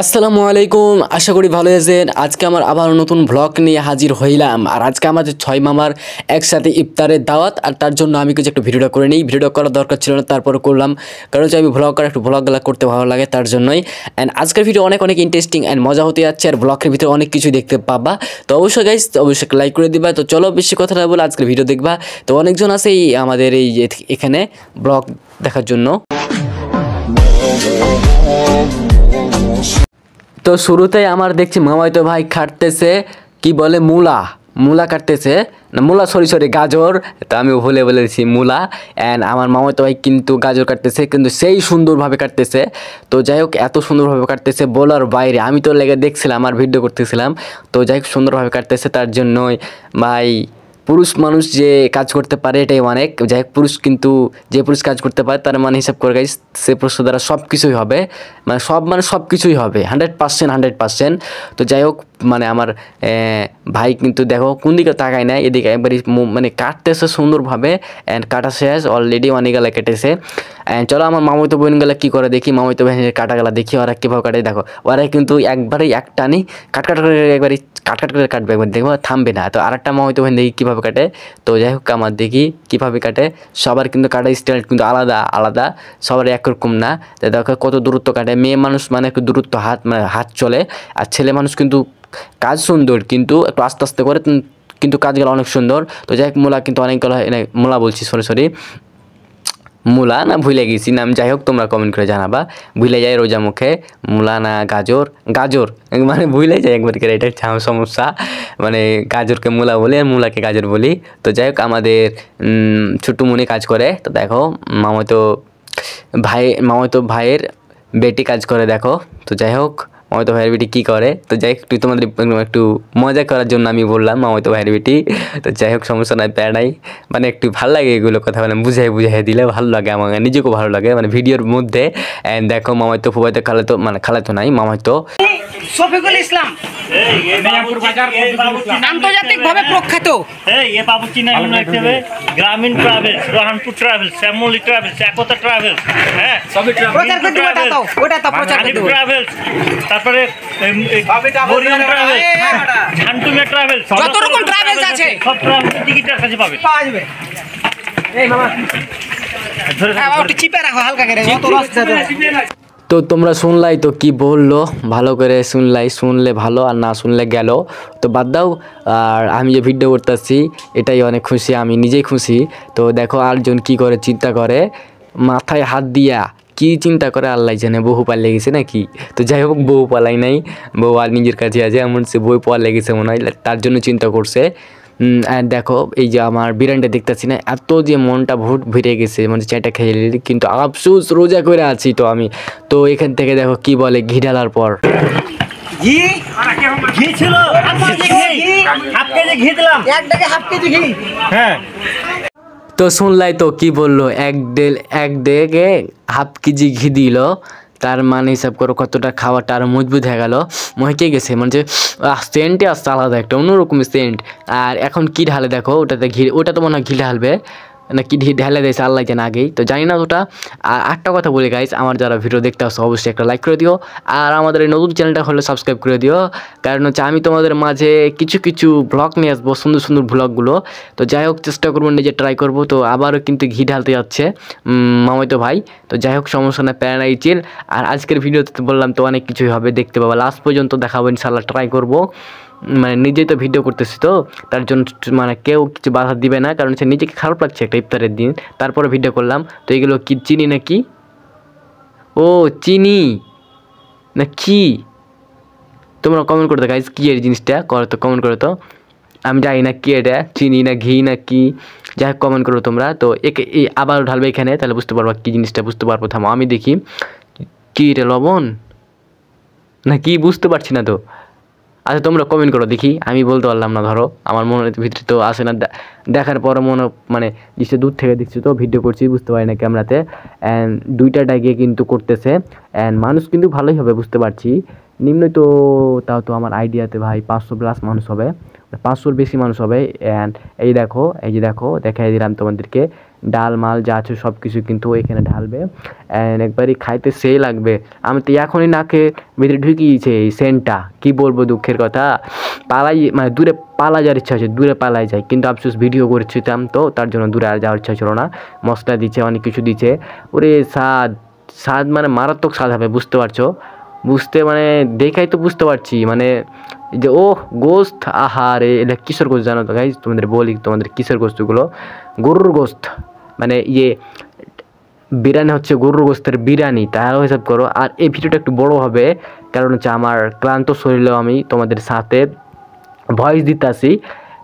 আসসালামু আলাইকুম, আশা করি ভালো আছেন। আজকে আমার আবার নতুন ব্লগ নিয়ে হাজির হইলাম। আর আজকে আমাদের 6 মামার একসাথে ইফতারের দাওয়াত, আর তার জন্য আমি কিছু একটু ভিডিওটা করে নিই। ভিডিওটা করার দরকার ছিল না, তারপরে করলাম, কারণ হচ্ছে আমি ব্লগ করা একটু ব্লগগুলো করতে ভালো লাগে, তার জন্যই। অ্যান্ড আজকের ভিডিও অনেক ইন্টারেস্টিং অ্যান্ড মজা হতে যাচ্ছে, আর ব্লগের ভিতরে অনেক কিছু দেখতে পাবা। তো অবশ্যই গাইস, অবশ্যই লাইক করে দিবা। তো চলো বেশি কথা না বলে আজকের ভিডিও দেখবা। তো অনেকজন আছে এই আমাদের এই এখানে ব্লগ দেখার জন্য। তো শুরুতেই আমার দেখছি মামাইতো ভাই কাটতেছে, কি বলে, মূলা কাটতেছে না, সরি গাজর। তো আমি ভুলে বলেছি মূলা। অ্যান্ড আমার মামাইতো ভাই কিন্তু গাজর কাটতেছে, কিন্তু সেই সুন্দরভাবে কাটতেছে। তো যাই হোক, এত সুন্দরভাবে কাটতেছে বলার বাইরে। আমি তো লেগে দেখছিলাম আর ভিডিও করতেছিলাম। তো যাই হোক, সুন্দরভাবে কাটতেছে, তার জন্যই ভাই পুরুষ মানুষ যে কাজ করতে পারে এটাই অনেক। যাই হোক, পুরুষ কিন্তু যে পুরুষ কাজ করতে পারে তার মানে হিসাব করে গাইস, সে পুরুষের দ্বারা সব কিছুই হবে, মানে সব কিছুই হবে 100%। তো যাই হোক, মানে আমার ভাই কিন্তু দেখো কোন দিকে তাকায় না, এদিকে একবারই মানে কাটতেছে সুন্দরভাবে। অ্যান্ড কাটা শেষ অলরেডি, অনেকগুলো কেটেছে। অ্যান্ড চলো আমার মামাতো বোনগুলো কী করে দেখি, মামাতো বোনের কাটাগুলো দেখি ওরা কীভাবে কাটে। দেখো ওরা কিন্তু একবারেই একটানি কাট করে একবারই কাট করে কাটবে, একবার দেখবো থামবে না। তো আরেকটা মামাতো বোন দেখি কীভাবে কাটে। তো যাই হোক, আমার দেখি কীভাবে কাটে। সবার কিন্তু কাটার স্টাইল কিন্তু আলাদা, সবার একরকম না। তো দেখো কত দূরত্ব কাটে। মেয়ে মানুষ মানে একটু দূরত্ব হাত চলে, আর ছেলে মানুষ কিন্তু কাজ সুন্দর, কিন্তু একটু আস্তে আস্তে করে, কিন্তু কাজগুলো অনেক সুন্দর। তো যাই হোক, মূলা কিন্তু অনেকগুলো, মূলা বলছি, সরি মূলা না ভুলে গেছি নাম। যাই হোক, তোমরা কমেন্ট করে জানাবা। ভুলে যায় রোজা মুখে, মূলা না গাজর মানে ভুলে যায় একবার করে, এটা সমস্যা। মানে গাজরকে মূলা বলি আর মূলাকে গাজর বলি। তো যাই হোক, আমাদের ছোট্টমণি কাজ করে। তো দেখো মামাতো ভাইয়ের বেটি কাজ করে, দেখো। তো যাই হোক, মামাতো ভাইয়ের বেটি কী করে। তো যাই হোক, তুই তোমাদের একটু মজা করার জন্য আমি বললাম মামাতো ভাইয়ের বেটি। তো যাই হোক, সমস্যা নাই, প্যারা নাই। মানে একটু ভালো লাগে এগুলো কথা, মানে বুঝাই দিলে ভালো লাগে, আমার নিজেকেও ভালো লাগে মানে ভিডিওর মধ্যে। অ্যান্ড দেখো মামাতো ফুবাইতো খালাতো নাই, মামাতো শফিকুল ইসলাম আন্তর্জাতিকভাবে প্রখ্যাত। Grameen travels, Rohanpur travels, Shyamoli travels, Ekota travels, হ্যাঁ প্রচার করতে ওটা তো প্রচার করতে ট্রাভেলস, তারপরে হরিয়ান ট্রাভেলস, ঝান্টুমিয়া ট্রাভেলস, যত রকম ট্রাভেলস আছে সব ট্রাভেলস টিকিটের কাছে পাবে। পাওয়া যাবে। এই মামা একটু চিপে রাখো হালকা করে, অত রাস্তা তো তোমরা শুনলাই তো কি বললো, ভালো করে শুনলে ভালো, আর না শুনলে গেল। তো বাদ দাও। আর আমি যে ভিডিও করতেছি এটাই অনেক খুশি, আমি নিজেই খুশি। তো দেখো আরেকজন কি করে, চিন্তা করে, মাথায় হাত দিয়া কি চিন্তা করে আল্লাহ জানে, বহু পালিয়ে গেছে নাকি। তো যাই হোক, বউ পালাই নাই, বউ আর নিজের কাছে আছে, এমন সে বই পাওয়া লেগেছে মনে হয়, তার জন্য চিন্তা করছে। দেখো এই যে আমার বিরিয়ানিটা দেখতেছি না, এত যে মনটা ভিড়ে গেছে, মানে চাটা খেয়ে নিলি, কিন্তু আফসোস রোজা করে আছি তো আমি। তো এখান থেকে দেখো কি বলে, ঘি ঢালার পর ঘি ছিল, হাফ কেজি ঘি দিলাম, হাফ কেজি ঘি। হ্যাঁ। তো শুনলাই তো কি বললো, এক ডেকে হাফ কেজি ঘি দিল। তার মানে হিসাব করো কতটা খাওয়াটা আরও মজবুত হয়ে গেল, মহেকে গেছে, মানে যে সেন্টে আসছে আলাদা একটা অন্যরকম সেন্ট। আর এখন কি ঢালে দেখো, ওটা তো মনে হয় ঘি ঢালবে না, কি ঢেলে দিয়েছে আল্লাহ জানে আগেই, তো জানি না ওটা। আর একটা কথা বলি গাইস, আমার যারা ভিডিও দেখতে আসো অবশ্যই একটা লাইক করে দিও, আর আমাদের এই নতুন চ্যানেলটা হলে সাবস্ক্রাইব করে দিও। কারণ হচ্ছে আমি তোমাদের মাঝে কিছু ব্লগ নিয়ে আসবো, সুন্দর ব্লগগুলো। তো যাই হোক, চেষ্টা করবো, নিজে ট্রাই করবো। তো আবারও কিন্তু ঘি ঢালতে যাচ্ছে মামাইতো ভাই। তো যাই হোক, সমস্যা না, প্যারা নাই, চিল। আর আজকের ভিডিওতে বললাম তো অনেক কিছুই হবে, দেখতে পাবো, লাস্ট পর্যন্ত দেখাবো ইনশাল্লাহ, ট্রাই করবো। মানে নিজেই তো ভিডিও করতেছি, তো তার জন্য মানে কেউ কিছু বাধা দিবে না, কারণ সে নিজেকে খারাপ লাগছে একটা ইফতারের দিন, তারপরে ভিডিও করলাম। তো এগুলো কি চিনি নাকি, ও চিনি না কি, তোমরা কমেন্ট করে দাও গাইজ, কী এই জিনিসটা করো তো, কমেন্ট করো তো। আমি জানি না কি এটা, চিনি না ঘি না কি, যাই হোক কমেন্ট করো তোমরা। তো আবার ঢালবে এখানে, তাহলে বুঝতে পারবো কী জিনিসটা, বুঝতে পারবো। থামো আমি দেখি, কি এটা লবণ না কি, বুঝতে পারছি না তো। আচ্ছা তোমরা কমেন্ট করো দেখি, আমি বলতে পারলাম না, ধরো আমার মনের ভিতরে তো আসে না, দেখার পর মানে জিনিসটা দূর থেকে দেখছি, তো ভিডিও করছি, বুঝতে পারি না ক্যামেরাতে। অ্যান্ড দুইটা ডাইগে কিন্তু করতেছে, অ্যান্ড মানুষ কিন্তু ভালোই হবে বুঝতে পারছি, নিম্নই তো, তাও তো আমার আইডিয়াতে ভাই 500+ মানুষ হবে, 500-র বেশি মানুষ হবে। অ্যান্ড এই যে দেখো দেখাই দিলাম তোমাদেরকে, ডাল মাল যা আছে সব কিছু কিন্তু এখানে ঢালবে অ্যান্ড একবারই খাইতে সেই লাগবে। আমি তো এখনই নাকে ভিতরে ঢুকিয়েছে এই সেন্টটা, কী বলবো দুঃখের কথা। পালাই মানে দূরে পালা যাওয়ার ইচ্ছা আছে, দূরে পালাই যায়, কিন্তু আফসোস ভিডিও করছিলাম তো তার জন্য দূরে আর যাওয়ার ইচ্ছা ছিল না। মশলা দিচ্ছে, অনেক কিছু দিচ্ছে, ওরে স্বাদ স্বাদ মানে মারাত্মক স্বাদ হবে, বুঝতে পারছো? মানে দেখাই তো বুঝতে পারছি, মানে যে ও গোস্ত, আহারে এটা কিসের গোস্ত জানো তো গাইজ? তোমাদের বলি, তোমাদের কিসের গোস্তগুলো, গরুর গোস্ত, মানে বিরিয়ানি হচ্ছে গরুর গোস্তের বিরিয়ানি, তাহলে হিসাব করো। আর এই ভিডিওটা একটু বড় হবে, কারণ হচ্ছে আমার ক্লান্ত শরীরেও আমি তোমাদের সাথে ভয়েস দিতে আসি,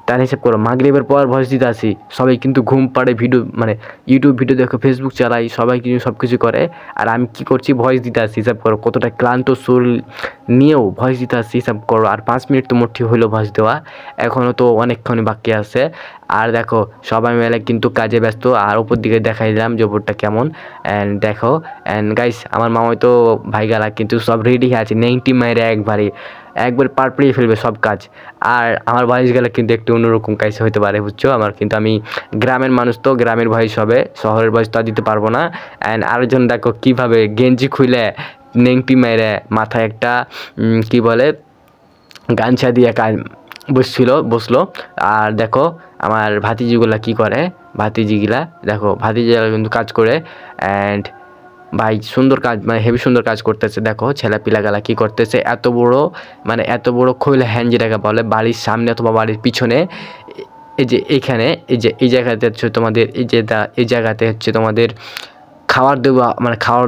তার হিসাব করো মাগরিবের পর ভয়েস দিতে আসি। সবাই কিন্তু ঘুম পাড়ে ভিডিও মানে ইউটিউব ভিডিও দেখো, ফেসবুক চালাই, সবাই কিন্তু সব কিছু করে, আর আমি কি করছি ভয়েস দিতে আসি। হিসাব করো কতটা ক্লান্ত শরীর নিয়েও ভয়েস দিতে আসি, হিসাব করো। আর 5 মিনিট তো মোটে হলো ভয়েস দেওয়া, এখনও তো অনেকক্ষণ বাকি আছে। আর দেখো সবাই মিলে কিন্তু কাজে ব্যস্ত, আর উপর দিকে দেখাই দিলাম যে ওপরটা কেমন। অ্যান্ড দেখো অ্যান্ড গাইস আমার মামাই তো ভাইগালা কিন্তু সব রেডি আছে, 90 মাইরে একবার পার পেরিয়ে ফেলবে সব কাজ। আর আমার ভয়েস গেলে কিন্তু একটু অন্যরকম কাজ হতে পারে, বুঝছো? আমার কিন্তু আমি গ্রামের মানুষ, তো গ্রামের ভয়েস হবে, শহরের ভয়েস তো আর দিতে পারবো না। অ্যান্ড আরেকজন দেখো কীভাবে গেঞ্জি খুলে নেংটি মেরে মাথায় একটা কি বলে গামছা দিয়ে বসলো। আর দেখো আমার ভাতিজিগুলা কি করে, ভাতিজিগুলা দেখো, ভাতিজিগুলা কিন্তু কাজ করে। অ্যান্ড ভাই সুন্দর কাজ, মানে হেভি সুন্দর কাজ করতেছে। দেখো ছেলে পিলাগালা কি করতেছে, এত বড় খৈল হ্যান্ড যেটাকে বলে, বাড়ির সামনে অথবা বাড়ির পিছনে, এই যে এইখানে এই জায়গাতে হচ্ছে তোমাদের এই জায়গাতে হচ্ছে তোমাদের খাওয়ার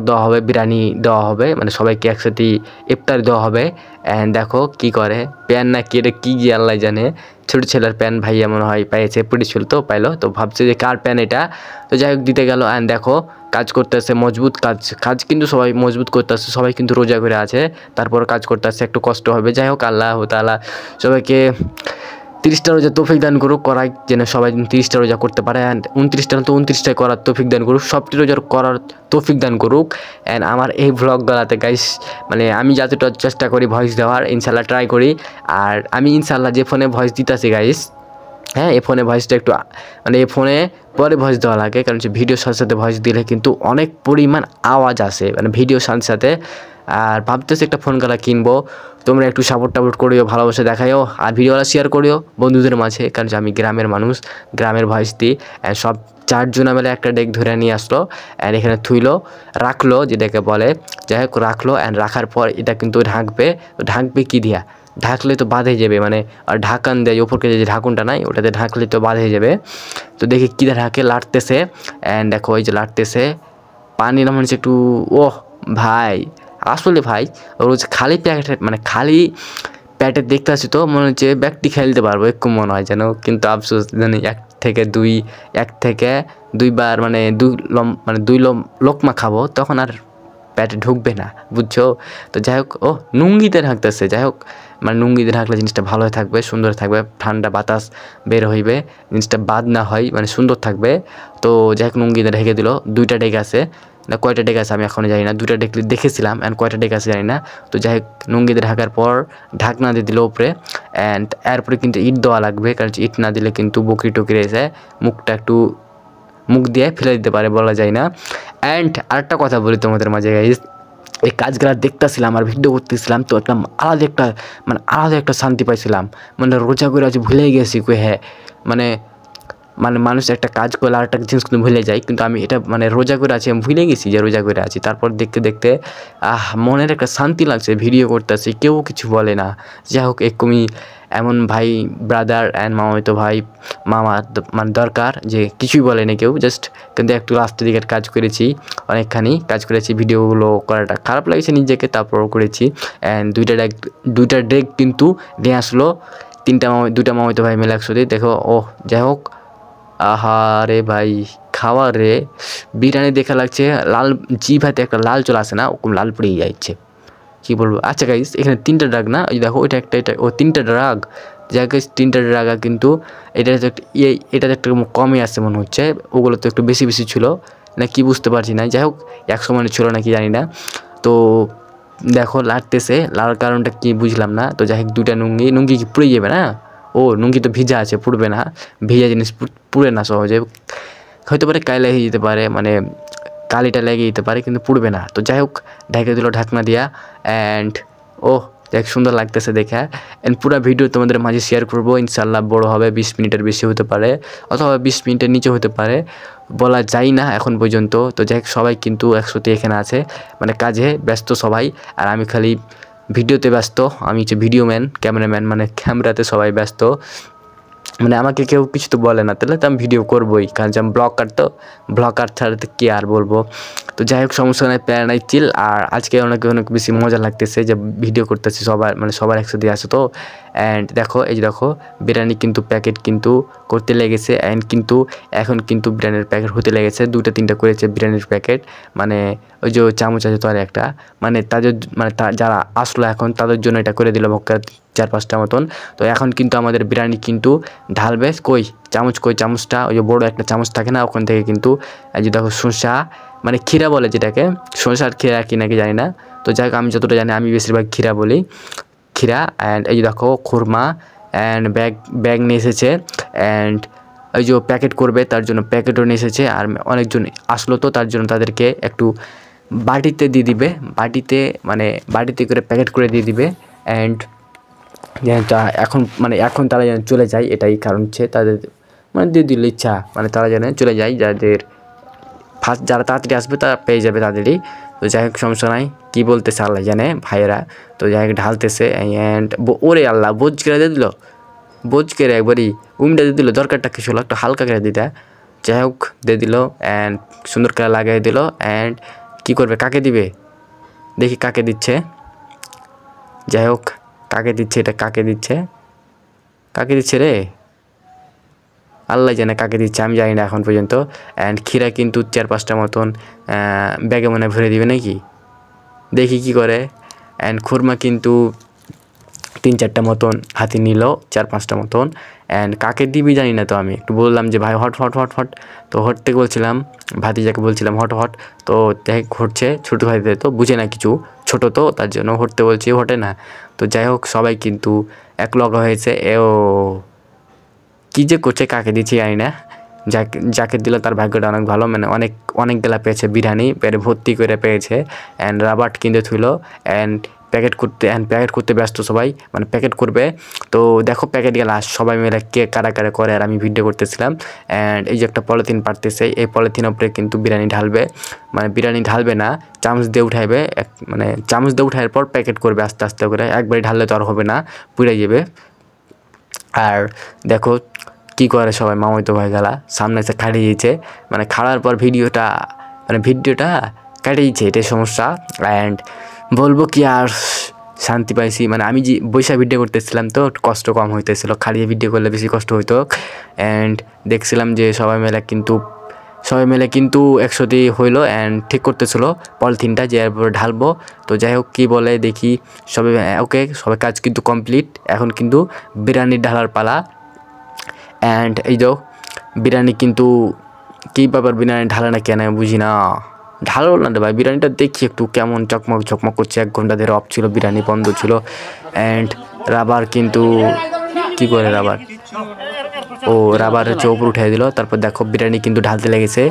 দেওয়া হবে, বিরিয়ানি দেওয়া হবে, মানে সবাইকে একসাথে ইফতার দেওয়া হবে। অ্যান্ড দেখো কি করে, প্যান না কি এটা কি গিয়ে আল্লাহ জানে, ছোটো ছেলের প্যান ভাইয়া মনে হয় পাইছে, পড়েছিল তো পাইলো, তো ভাবছে যে কার প্যান এটা, তো যাই হোক দিতে গেল। অ্যান্ড দেখো কাজ করতেছে, মজবুত কাজ কিন্তু সবাই মজবুত করতেছে, সবাই কিন্তু রোজা করে আছে, তারপর কাজ করতেছে, একটু কষ্ট হবে। যাই হোক আল্লাহ তাআলা সবাইকে 30টা রোজা তৌফিক দান করুক, করাই যেন সবাই 30টা রোজা করতে পারে। অ্যান্ড 29টাই করার তৌফিক দান করুক, সবটি রোজার করার তৌফিক দান করুক। অ্যান্ড আমার এই ভ্লগগুলোতে গাইস মানে আমি যতটা চেষ্টা করি ভয়েস দেওয়ার, ইনশাল্লাহ ট্রাই করি। আর আমি ইনশাল্লাহ যে ফোনে ভয়েস দিতেছি গাইস, হ্যাঁ এই ফোনে ভয়েসটা একটু মানে এই ফোনে পরে ভয়েস দেওয়া লাগে, কারণ ভিডিওর সাথে সাথে ভয়েস দিলে কিন্তু অনেক পরিমাণ আওয়াজ আসে, মানে ভিডিওর সাথে সাথে। আর ভাবতেছি একটা ফোন গলা কিনবো, তোমরা একটু সাপোর্ট করিও, ভালোবাসা দেখাইও, আর ভিডিওগুলো শেয়ার করিও বন্ধুদের মাঝে, কারণ আমি গ্রামের মানুষ, গ্রামের ভয়েস দিই। সব 4 জন মিলে একটা ডেক ধরে নিয়ে আসলো, অ্যান্ড এখানে রাখলো যেটাকে বলে, যাই হোক রাখলো। অ্যান্ড রাখার পর এটা কিন্তু ঢাকবে কি দিয়া, ঢাকলে তো বাঁধে যাবে, মানে আর ঢাকান দেয় উপরকে যে ঢাকুনটা নাই, ওটাতে ঢাকলে তো বাঁধে যাবে। তো দেখি কী ঢাকে, লাটতেছে। অ্যান্ড দেখো এই যে লাটতেছে, পানি না মনে হচ্ছে একটু, ওহ ভাই আসলে ভাই রোজ খালি খালি প্যাটে দেখতে আসি তো মনে হচ্ছে ব্যাগটি খেলতে পারবো একটু মনে হয় যেন, কিন্তু আফসোস জানি 1 থেকে 2বার মানে 2 লোকমা খাবো, তখন আর প্যাটে ঢুকবে না, বুঝছো? তো যাই হোক ও নুঙ্গিতে ঢাকতেছে, যাই হোক মানে নুঙ্গিতে ঢাকলে জিনিসটা ভালো থাকবে, সুন্দর থাকবে, ঠান্ডা বাতাস বের হইবে, জিনিসটা বাদ না হয়, মানে সুন্দর থাকবে। তো যাই হোক নুঙ্গিতে ঢেকে দিল, 2টা ডেক আছে না কয়টা ডেক আছে আমি এখনও জানি না, 2টা ডেক দেখেছিলাম, অ্যান্ড কয়টা ডেক আছে জানি না। তো যাই হোক নুঙ্গিতে ঢাকার পর ঢাকনা দিয়ে দিল উপরে। অ্যান্ড এরপরে কিন্তু ইট দেওয়া লাগবে, কারণ ইট না দিলে কিন্তু বকরি টকরি এসে মুখ দিয়ে ফেলে দিতে পারে, বলা যায় না। অ্যান্ড আরেকটা কথা বলি তোমাদের মাঝে গাইস, এই কাজগুলো দেখতেছিলাম আর ভিডিও করতেছিলাম, তো একটা আলাদা একটা শান্তি পাইছিলাম, মানে রোজা করে আজ ভুলে গেছি হ্যাঁ, মানে মানুষ একটা কাজ করলে আর একটা জিনিস কিন্তু ভুলে যায়, কিন্তু আমি এটা মানে রোজা করে আছি, আমি ভুলে গেছি যে রোজা করে আছি। তারপর দেখতে মনের একটা শান্তি লাগছে, ভিডিও করতেছি, কেউ কিছু বলে না। যাই হোক এরকমই এমন ভাই ব্রাদার অ্যান্ড মামাতো ভাই মানে দরকার, যে কিছুই বলে না কেউ, জাস্ট কিন্তু একটু লাস্টের দিকে কাজ করেছি, অনেকখানি কাজ করেছি, ভিডিওগুলো করাটা খারাপ লাগছে নিজেকে, তারপরও করেছি। অ্যান্ড 2টা ডেক কিন্তু নিয়ে আসলো, 2টা মামাতো ভাই মিলে একসাথে, দেখো ও যাই হোক আহারে ভাই খাওয়ার রে, বিরিয়ানি দেখা লাগছে, লাল জিভাতে একটা লাল চলে আসে না, ওরকম লাল পড়ে যাচ্ছে, কী বলবো। আচ্ছা গাইস এখানে 3টা ড্রাগ না, ওই দেখো ওইটা একটা, এটা ও 3টা ড্রাগ, যাই গাইস 3টা ড্রাগা, কিন্তু এটা একটা কমই আসছে মনে হচ্ছে, ওগুলো তো একটু বেশি ছিল না কি বুঝতে পারছি না। যাই হোক 100 মানে ছিল না কি জানি না। তো দেখো লাটতেছে, লাল কারণটা কি বুঝলাম না। তো যাই হোক 2টা নুঙ্গি কি পুড়ে যাবে না? ও নুঙ্গি তো ভিজা আছে, পুড়বে না, ভিজা জিনিস পুড়ে না সহজে। হতে পারে কাইলে হয়ে যেতে পারে, মানে কালিটা লেগে যেতে পারে, কিন্তু পুড়বে না। তো যাই হোক ঢেকে দিল ঢাকনা দিয়া। অ্যান্ড দেখ সুন্দর লাগতেছে দেখে। অ্যান্ড পুরো ভিডিও তোমাদের মাঝে শেয়ার করবো, ইনশাল্লাহ বড় হবে, 20 মিনিটের বেশি হতে পারে অথবা 20 মিনিটের নিচে হতে পারে, বলা যায় না এখন পর্যন্ত। তো যাই হোক সবাই কিন্তু একসাথে এখানে আছে, মানে কাজে ব্যস্ত সবাই, আর আমি খালি ভিডিওতে ব্যস্ত। আমি হচ্ছে ভিডিও ম্যান, ক্যামেরাম্যান, মানে ক্যামেরাতে সবাই ব্যস্ত, মানে আমাকে কেউ কিছু তো বলে না, তাহলে তো আমি ভিডিও করবোই, কারণ যে আমি ব্লগার ছাড়া তো কী আর বলবো। তো যাই হোক সমস্যা নাই, প্যারা নাই, চিল। আর আজকে অনেক বেশি মজা লাগতেছে যে ভিডিও করতেছি সবার একসাথে আছে। তো অ্যান্ড দেখো এই যে দেখো বিরিয়ানি কিন্তু প্যাকেট কিন্তু করতে লেগেছে, অ্যান্ড কিন্তু এখন কিন্তু বিরিয়ানির প্যাকেট হতে লেগেছে, 2-3টা করেছে বিরিয়ানির প্যাকেট, মানে ওই যে চামচ আছে তো আর একটা, মানে তাদের মানে যারা আসলো এখন তাদের জন্য এটা করে দিল ভক্কা 4-5টা মতন। তো এখন কিন্তু আমাদের বিরিয়ানি কিন্তু ঢালবে। কই চামচটা, ওই যে বড় একটা চামচ থাকে না, ওখান থেকে কিন্তু এই যে দেখো শসা, মানে ক্ষীরা বলে যেটাকে, শসার ক্ষীরা কি নাকি জানি না। তো যাই হোক আমি যতটা জানি, আমি বেশিরভাগ ক্ষীরা বলি, ক্ষীরা। অ্যান্ড এই যে দেখো খুরমা, অ্যান্ড ব্যাগ নিয়ে এসেছে, অ্যান্ড ওই যে প্যাকেট করবে তার জন্য প্যাকেটও নিয়ে এসেছে। আর অনেকজন আসলো তো তার জন্য তাদেরকে একটু বাটিতে দিয়ে দিবে, বাটিতে করে প্যাকেট করে দিয়ে দিবে। অ্যান্ড এখন তারা যেন চলে যায়, এটাই কারণ হচ্ছে তাদের মানে দিয়ে দিল ইচ্ছা, মানে তারা যেন চলে যায়, যারা তাড়াতাড়ি আসবে তারা পেয়ে যাবে তাদেরই। তো যাই হোক সমস্যা নাই, কী বলতেছে আল্লাহ জানে ভাইয়েরা। তো যাই হোক ঢালতেছে, অ্যান্ড ওরে আল্লাহ বোঝ করে দিয়ে দিল, একবারই উমটা দিয়ে দিল, দরকারটা কিছু হলো একটু হালকা করে দিতে। যাই হোক দিয়ে দিল, অ্যান্ড সুন্দর করে লাগিয়ে দিল। অ্যান্ড কী করবে, কাকে দিবে দেখি, কাকে দিচ্ছে, যাই হোক কাকে দিচ্ছে, এটা কাকে দিচ্ছে রে, আল্লাহ জানে কাকে দিচ্ছে, আমি জানি না এখন পর্যন্ত। অ্যান্ড ক্ষীরা কিন্তু 4-5টা মতন ব্যাগে মনে ভরে দিবে নাকি, দেখি কি করে। অ্যান্ড খুরমা কিন্তু 3-4টা মতন হাতি নিল, 4-5টা মতন। অ্যান্ড কাকে দিবি জানি না। তো আমি একটু বললাম যে ভাই হট, তো হটতে বলছিলাম, ভাতিজাকে বলছিলাম হট। তো যাই হোক হটছে, ছোটো ভাইতে তো বুঝে না কিছু, ছোটো তো তার জন্য হটতে বলছি, হটে না। তো যাই হোক সবাই কিন্তু এক লগা হয়েছে। কী যে করছে, কাকে দিচ্ছি জানি না, যাকে দিল তার ভাগ্যটা অনেক ভালো, মানে অনেক গেলা পেয়েছে, বিরিয়ানি ভর্তি করে পেয়েছে। অ্যান্ড রাবার কিনতে থুইল, অ্যান্ড প্যাকেট করতে ব্যস্ত সবাই, মানে প্যাকেট করবে। তো দেখো প্যাকেট গেলা সবাই মিলে কে কারা করে, আর আমি ভিডিও করতেছিলাম। অ্যান্ড এই যে একটা পলিথিন পারতেছে, এই পলিথিনের উপরে কিন্তু বিরিয়ানি ঢালবে, মানে বিরিয়ানি ঢালবে না, চামচ দিয়ে উঠাইবে, মানে চামচ দিয়ে উঠানোর পর প্যাকেট করবে আস্তে আস্তে করে, একবারে ঢাললে তো আর হবে না, পুড়ে যাবে। আর দেখো কী করে সবাই, মামাতো ভাই গেলা সামনে এসে খাড়িয়েছে, মানে খাড়ার পর ভিডিওটা কাটিয়েছে, এটাই সমস্যা। অ্যান্ড বলবো কি আর, শান্তি পাইছি, মানে আমি যে বৈশা ভিডিও করতেছিলাম তো কষ্ট কম হইতেছিল, খাড়িয়ে ভিডিও করলে বেশি কষ্ট হইতো। অ্যান্ড দেখছিলাম যে সবাই মিলে কিন্তু একসাথেই হইলো, অ্যান্ড ঠিক করতেছিল পলিথিনটা যে এরপর ঢালবো। তো যাই হোক কী বলে দেখি, সবাই কাজ কিন্তু কমপ্লিট, এখন কিন্তু বিরিয়ানি ঢালার পালা। অ্যান্ড এই যে বিরিয়ানি কিন্তু কী ব্যাপার, বিরিয়ানি ঢালে না কেন বুঝি না, ঢালো না রে ভাই, বিরিয়ানিটা দেখি একটু কেমন চকমক করছে, 1 ঘন্টা ধরে অফ ছিল, বিরিয়ানি বন্ধ ছিল। অ্যান্ড রাবার কিন্তু কী করে, রাবার হচ্ছে ওপর উঠিয়ে দিল। তারপর দেখো বিরিয়ানি কিন্তু ঢালতে লেগেছে,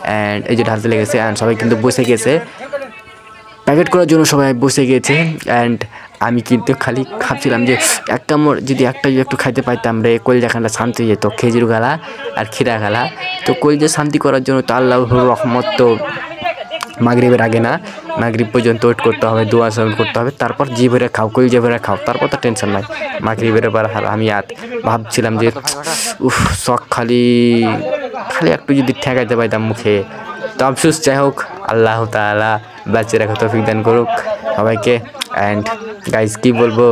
অ্যান্ড এই যে ঢালতে লেগেছে, অ্যান্ড সবাই কিন্তু বসে গেছে প্যাকেট করার জন্য, সবাই বসে গেছে। অ্যান্ড আমি কিন্তু খালি ভাবছিলাম যে যদি একটু খাইতে পাইতাম রে, কলজাখানটা শান্তি হয়ে যেত, খেজুর গালা আর ক্ষীরা গালা। তো কলজা শান্তি করার জন্য তো আল্লাহর রহমত তো মাগরিবের আগে না, মাগরিব পর্যন্ত ওয়েট করতে হবে, দোয়া সালাম করতে হবে, তারপর জি ভরে খাও, কলজা ভরে খাও, তারপর তো টেনশন নাই। মাগরিবের এবার আমি ভাবছিলাম যে শখ খালি একটু যদি ঠেকাইতে পাইতাম মুখে, তো আফসোস। যাই হোক আল্লাহ তাআলা বাঁচিয়ে রাখা তৌফিক দান করুক সবাইকে। অ্যান্ড গাইজ কী বলবো,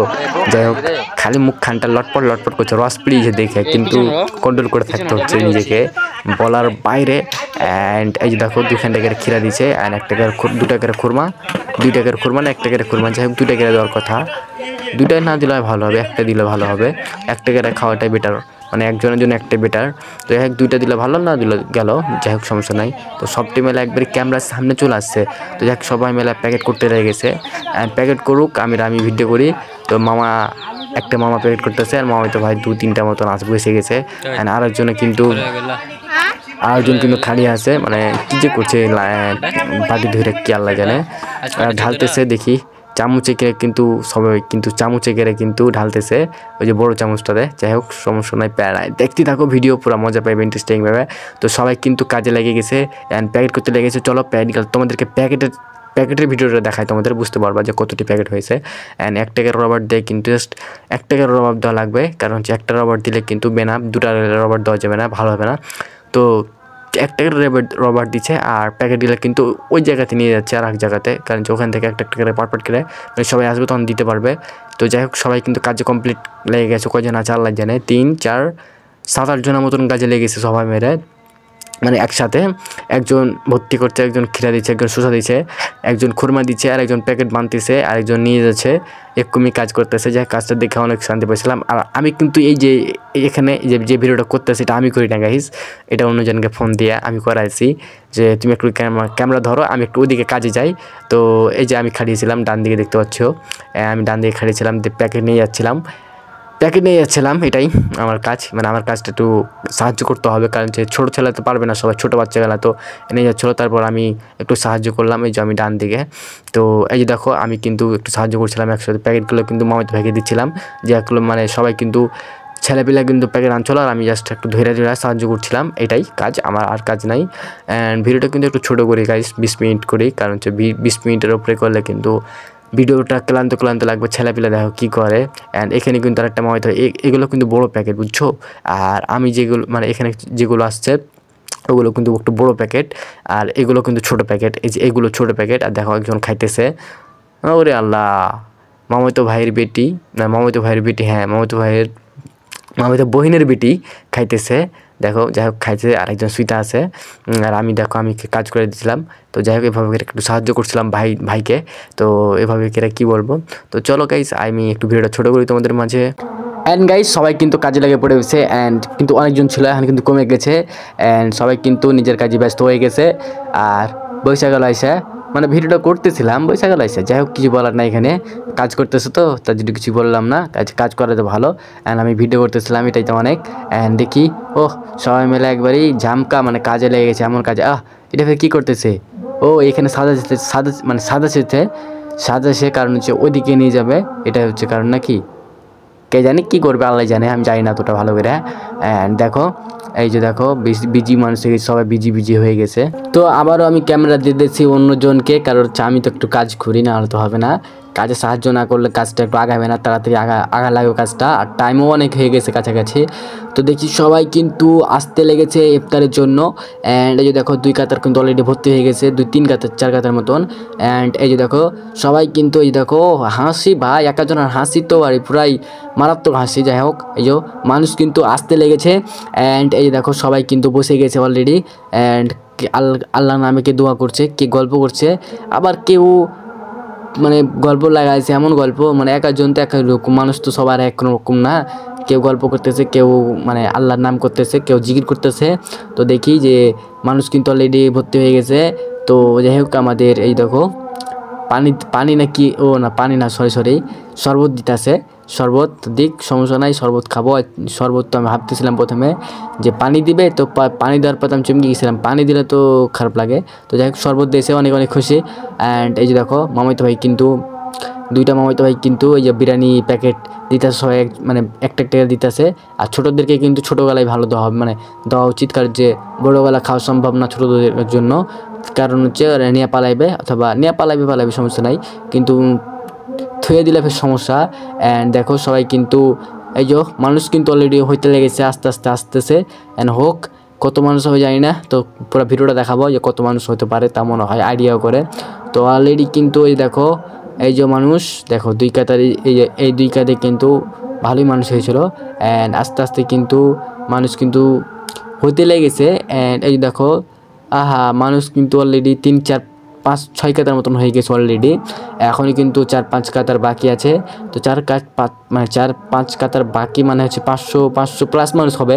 যাই হোক খালি মুখখানটা লটপট করছে, রস পিড়িয়েছে দেখে, কিন্তু কন্ট্রোল করে থাকতে হচ্ছে নিজেকে, বলার বাইরে। অ্যান্ড এই যে দেখো 2 টাকার ক্ষীরা দিচ্ছে, অ্যান্ড 2 টাকার খুরমা, 2 টাকার খুরমা না 1 টাকার খুরমা, যাই হোক 2 টাকার দেওয়ার কথা, 2টাই না দিলে ভালো হবে, 1টা দিলে ভালো হবে, 1 টাকার খাওয়াটাই বেটার, মানে একজনের জন্য 1টাই বেটার। তো যাই হোক 2টা দিলে ভালো, না দিলে গেল, যাই হোক সমস্যা নাই। তো সবটি মেলে একবারে ক্যামেরার সামনে চলে আসছে। তো যাই হোক সবাই মেলে প্যাকেট করতে লেগেছে, অ্যান্ড প্যাকেট করুক, আমি ভিডিও করি। তো একটা মামা প্যাকেট করতেছে, আর মামাতো ভাই 2-3টা মতন বসে গেছে। অ্যান্ড আরেকজনে কিন্তু আরেকজন কিন্তু খালি আছে, মানে কি যে করছে বাটি ধরে কি আল্লাহ জানে, ঢালতেছে দেখি চামচে করে, কিন্তু সবাই কিন্তু চামচে করে কিন্তু ঢালতেছে ওই যে বড় চামচটাতে। যাই হোক সমস্যা নাই, প্যারায় দেখতে থাকো ভিডিও, পুরো মজা পাইবে, ইন্টারেস্টিং ভাবে। তো সবাই কিন্তু কাজে লেগে গেছে অ্যান্ড প্যাকেট করতে লেগেছে। চলো তোমাদেরকে প্যাকেটের ভিডিওটা দেখায়, তোমাদের বুঝতে পারবা যে কতটি প্যাকেট হয়েছে। অ্যান্ড 1 টাকার রবার দিয়ে কিন্তু জাস্ট 1 টাকার রবার দেওয়া লাগবে, কারণ হচ্ছে একটা রবার দিলে কিন্তু বেনা, 2টা রবার দেওয়া যাবে না, ভালো হবে না। তো 1 টাকার রবার দিচ্ছে, আর প্যাকেট দিলে কিন্তু ওই জায়গাতে নিয়ে যাচ্ছে আর এক জায়গাতে, কারণ ওখান থেকে 1 টাকা করে পাট করে মানে সবাই আসবে তখন দিতে পারবে। তো যাই হোক সবাই কিন্তু কাজে কমপ্লিট লেগে গেছে, কয়জন আছে আল্লাহ জানে, 3, 4, 7, 8 জনের মতন কাজে লেগেছে সবাই মেরে, মানে একসাথে। একজন ভর্তি করছে, একজন খিরা দিচ্ছে, একজন শসা দিচ্ছে, একজন খুরমা দিচ্ছে, আর একজন প্যাকেট বানতেছে, আর একজন নিয়ে যাচ্ছে, এরকমই কাজ করতেছে। যাই কাজটা দেখে অনেক শান্তি পেয়েছিলাম। আর আমি কিন্তু এই যে এখানে যে ভিডিওটা করতেছি এটা আমি করি না গাইস, এটা অন্যজনকে ফোন দিয়ে আমি করাইছি যে তুমি একটু ক্যামেরা ধরো, আমি একটু ওইদিকে কাজে যাই। তো এই যে আমি খাড়িয়েছিলাম ডান দিকে, দেখতে পাচ্ছ আমি ডান দিকে খাড়িয়েছিলাম, প্যাকেট নিয়ে যাচ্ছিলাম, এটাই আমার কাজ। মানে আমার কাজটা একটু সাহায্য করতে হবে, কারণ যে ছোটো ছেলে তো পারবে না, সবাই ছোটো বাচ্চা গেলা তো এনে যাচ্ছিলো, তারপর আমি একটু সাহায্য করলাম। এই যে আমি ডান দিকে, তো এই যে দেখো আমি কিন্তু একটু সাহায্য করছিলাম, একসাথে প্যাকেটগুলো কিন্তু মামাতে ভেঙে দিচ্ছিলাম, যেগুলো মানে সবাই কিন্তু ছেলেপিলা কিন্তু প্যাকেট আনছিল, আর আমি জাস্ট একটু ধরে সাহায্য করছিলাম, এটাই কাজ আমার, আর কাজ নাই। অ্যান্ড ভিডিওটা কিন্তু একটু ছোটো করি গাইস, 20 মিনিট করি, কারণ হচ্ছে 20 মিনিটের উপরে করলে কিন্তু ভিডিওটা ক্লান্ত লাগবে, ছেলেপিলা দেখো কী করে। অ্যান্ড এখানে কিন্তু আরেকটা মামাই হয়, এগুলো কিন্তু বড়ো প্যাকেট বুঝছো, আর আমি যেগুলো মানে এখানে যেগুলো আসছে ওগুলো কিন্তু একটু বড়ো প্যাকেট, আর এগুলো কিন্তু ছোটো প্যাকেট। এই যে এগুলো ছোটো প্যাকেট, আর দেখো একজন খাইতেছে, ওরে আল্লাহ, মামাতো ভাইয়ের বেটি, না মামাতো ভাইয়ের বেটি, হ্যাঁ মামাতো বহিনের বেটি খাইতেছে, দেখো যাই হোক খাইছে, আরেকজন সুইতা আছে, আর আমি দেখো আমি কাজ করে দিয়েছিলাম। তো যাই হোক এভাবে একটু সাহায্য করছিলাম ভাইকে, তো এভাবে কী বলবো। তো চলো গাইস আমি একটু ভিডিওটা ছোটো করি তোমাদের মাঝে। অ্যান্ড গাইস সবাই কিন্তু কাজে লেগে পড়ে গেছে, অ্যান্ড কিন্তু অনেকজন ছিল, এখন কিন্তু কমে গেছে, অ্যান্ড সবাই কিন্তু নিজের কাজে ব্যস্ত হয়ে গেছে। আর বৈশাখ আইসা মানে ভিডিওটা করতেছিলাম, বৈশাখ আইসা, যাই হোক কিছু বলার না, এখানে কাজ করতেছে তো তার জন্য কিছু বললাম না, কাজ করা তো ভালো। অ্যান্ড আমি ভিডিও করতেছিলাম, এটাই তো অনেক। অ্যান্ড দেখি সবাই মিলে একবারই ঝামকা মানে কাজে লেগে গেছে, এমন কাজে এটা ফের কী করতেছে, এখানে সাদা সে কারণ হচ্ছে ওইদিকে নিয়ে যাবে, এটা হচ্ছে কারণ নাকি, কে জানি কী করবে আল্লাহ জানে, আমি জানি না তোটা ভালো করে। অ্যান্ড দেখো এই যে দেখো বিজি মানুষ থেকে সবাই বিজি হয়ে গেছে। তো আবারও আমি ক্যামেরা দিয়ে দিচ্ছি অন্যজনকে, কারণ আমি তো একটু কাজ করি না, হলে তো হবে না, কাজে সাহায্য না করলে কাজটা একটু আগাবে না, তাড়াতাড়ি আগা লাগবে কাজটা, আর টাইমও অনেক হয়ে গেছে কাছাকাছি। তো দেখি সবাই কিন্তু আসতে লেগেছে ইফতারের জন্য। অ্যান্ড এই যে দেখো 2 কাতার কিন্তু অলরেডি ভর্তি হয়ে গেছে, 2-3 কাতার 4 কাতার মতন। অ্যান্ড এই যে দেখো সবাই কিন্তু এই দেখো হাসি ভাই, একজনের হাসি তো আর পুরাই মারাত্মক হাসি। যাই হোক এই যে মানুষ কিন্তু আসতে লেগেছে। অ্যান্ড এই যে দেখো সবাই কিন্তু বসে গেছে অলরেডি। অ্যান্ড আল্লাহ নামে কে দোয়া করছে, কে গল্প করছে, আবার কেউ মানে গল্প লাগাইছে, এমন গল্প মানে একজন তো এক রকম, মানুষ তো সবার এক রকম না, কেউ গল্প করতেছে, কেউ মানে আল্লাহর নাম করতেছে, কেউ জিকির করতেছে। তো দেখি যে মানুষ কিন্তু অলরেডি ভর্তি হয়ে গেছে। তো যাই হোক আমাদের এই দেখো পানি নাকি, না পানি না, সরি শরবত দিতেছে, শরবত দিক, সমস্যা নাই, শরবত খাবো। শরবত তো আমি ভাবতেছিলাম প্রথমে যে পানি দিবে, তো পানি দেওয়ার পর আমি চমকে গেছিলাম, পানি দিলে তো খারাপ লাগে। তো যাই হোক শরবত দিয়েছে, অনেক খুশি। অ্যান্ড এই যে দেখো মামাতো ভাই কিন্তু 2টা মামাতো ভাই কিন্তু এই যে বিরিয়ানি প্যাকেট দিতেছে, সবাই মানে একটা দিতেছে। আর ছোটোদেরকে কিন্তু ছোটোবেলায় ভালো দেওয়া হবে, মানে দেওয়া উচিত, কারণ যে বড়োবেলা খাওয়া সম্ভব না ছোটোদের জন্য, কারণ হচ্ছে নিয়ে পালাইবে, অথবা নিয়ে পালাইবে সমস্যা নাই, কিন্তু থুয়ে দিলে ফের সমস্যা। অ্যান্ড দেখো সবাই কিন্তু এই যে মানুষ কিন্তু অলরেডি হইতে লেগেছে, আস্তে আসতেছে। অ্যান্ড হোক কত মানুষ হবে জানি না, তো পুরো ভিডিওটা দেখাবো যে কত মানুষ হতে পারে, তা মনে হয় আইডিয়া করে। তো অলরেডি কিন্তু এই দেখো এই যে মানুষ দেখো 2 কাতার, এই 2 কাতে কিন্তু ভালোই মানুষ হয়েছিল। অ্যান্ড আস্তে কিন্তু মানুষ কিন্তু হইতে লেগেছে। অ্যান্ড এই দেখো মানুষ কিন্তু অলরেডি 3, 4, 5, 6 কাতার মতন হয়ে গেছে অলরেডি, এখনই কিন্তু 4-5 কাতার বাকি আছে। তো 4-5 কাতার বাকি মানে হচ্ছে 500 প্লাস মানুষ হবে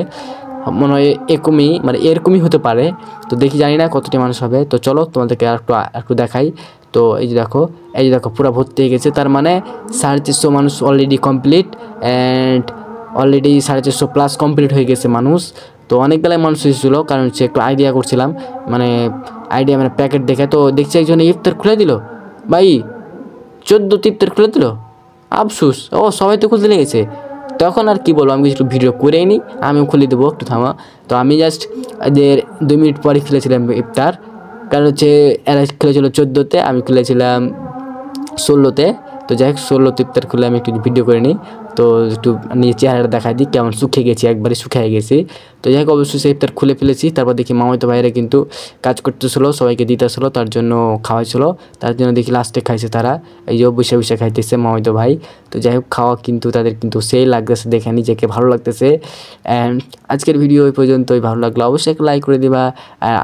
মনে হয়, এরকমই হতে পারে। তো দেখি জানি না কতটি মানুষ হবে। তো চলো তোমাদেরকে একটু দেখাই। তো এই যে দেখো পুরো ভর্তি হয়ে গেছে, তার মানে 450 মানুষ already complete. And already 450 plus complete হয়ে গেছে মানুষ। তো অনেকগুলাই মানুষ এসেছিলো, কারণ সে একটু আইডিয়া করছিলাম, মানে প্যাকেট দেখে। তো দেখছি একজন ইফতার খুলে দিল ভাই, 14 ইফতার খুলে দিল। আফসোস, সবাই তো খুলতে লেগেছে। তখন আর কি বলবো, আমি কিছু ভিডিও করেই নি, আমিও খুলে দেবো, একটু থামা। তো আমি জাস্ট এদের 2 মিনিট পরে খুলেছিলাম ইফতার, কারণ হচ্ছে এরা খুলেছিল 14তে, আমি খুলেছিলাম 16তে। তো যাই হোক 16তে ইফতার খুলে আমি একটু ভিডিও করে নিই, তো একটু নিজের চেহারাটা দেখাই দিই কেমন শুকিয়ে গেছি, একবারে শুকিয়ে গেছি। তো যাই হোক অবশ্যই সেই ইফতার খুলে ফেলেছি। তারপর দেখি মামাতো ভাইরা কিন্তু কাজ করতেছিল, সবাইকে দিতেছিল, তার জন্য খাওয়াইছিল, তার জন্য দেখি লাস্টে খাইছে তারা, এই যে বসে বসে খাইতেছে মামাতো ভাই। তো যাই হোক খাওয়া কিন্তু তাদের কিন্তু সেই লাগতেছে, দেখে নিজেকে ভালো লাগতেছে। অ্যান্ড আজকের ভিডিও এই পর্যন্তই, ভালো লাগলো অবশ্যই একটা লাইক করে দিবা।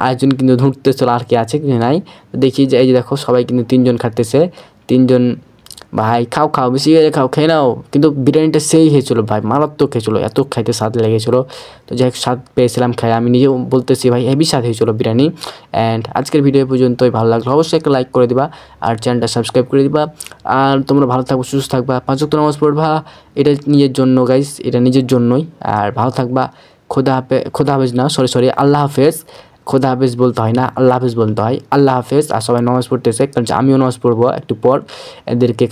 আয়োজন কিন্তু ধরতেছিল, আর কি আছে কি নাই দেখি। যে এই যে দেখো সবাই কিন্তু 3 জন খাইতেছে, 3 জন। ভাই খাও বেশি করে খাও, খেয়ে নাও। কিন্তু বিরিয়ানিটা সেই হয়েছিল ভাই, মারাত্মক খেয়েছিলো, এত খাইতে স্বাদ লেগেছিলো। তো যাই হোক স্বাদ পেয়েছিলাম খাই, আমি নিজেও বলতেছি ভাই হেভি স্বাদ হয়েছিলো বিরিয়ানি। অ্যান্ড আজকের ভিডিও পর্যন্তই, ভালো লাগলো অবশ্যই একটা লাইক করে দিবা, আর চ্যানেলটা সাবস্ক্রাইব করে দিবা। আর তোমরা ভালো থাকবা, সুস্থ থাকবা, 5 ওয়াক্ত নামাজ পড়বা, এটা নিজের জন্য গাইস, এটা নিজের জন্যই। আর ভালো থাকবা। খোদা হাফেজ না, সরি আল্লাহ হাফেজ। খোদা হাফেজ বলতে হয় না, আল্লাহ হাফেজ বলতে হয়। আল্লাহ হাফেজ। আর সবাই নামাজ পড়তেছে, কারণ আমিও নামাজ পড়বো একটু পর, এদেরকে